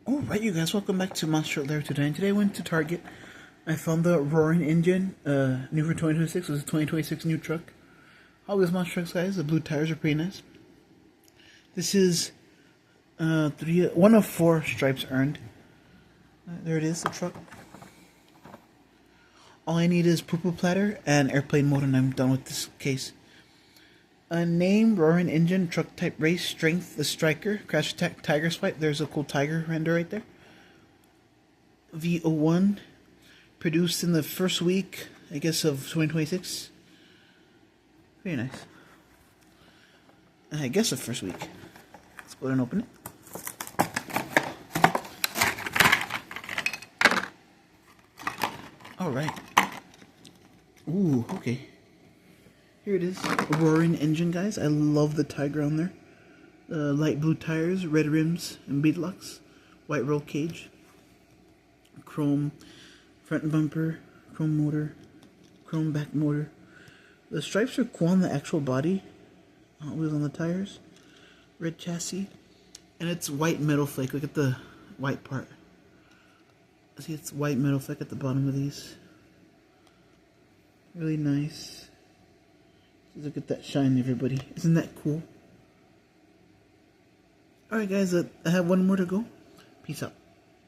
Alright, you guys, welcome back to Monster Lair today. And today I went to Target. I found the Roarin engine, new for 2026. It was a 2026 new truck. Hot Wheels monster trucks, guys. The blue tires are pretty nice. This is one of 4 stripes earned. There it is, the truck. All I need is poo-poo platter and airplane mode, and I'm done with this case. Name, Roarin engine, truck type race, strength, the striker, crash attack, tiger swipe. There's a cool tiger render right there. V01, produced in the first week, I guess, of 2026. Very nice. I guess the first week. Let's go ahead and open it. Alright. Ooh, okay. Here it is, Roarin engine, guys. I love the tiger on there. Light blue tires, red rims and beadlocks, white roll cage, chrome front bumper, chrome motor, chrome back motor. The stripes are cool on the actual body, Hot Wheels on the tires, red chassis, and it's white metal flake. Look at the white part. See, it's white metal flake at the bottom of these. Really nice. Look at that shine, everybody. Isn't that cool? Alright, guys, I have one more to go. Peace out.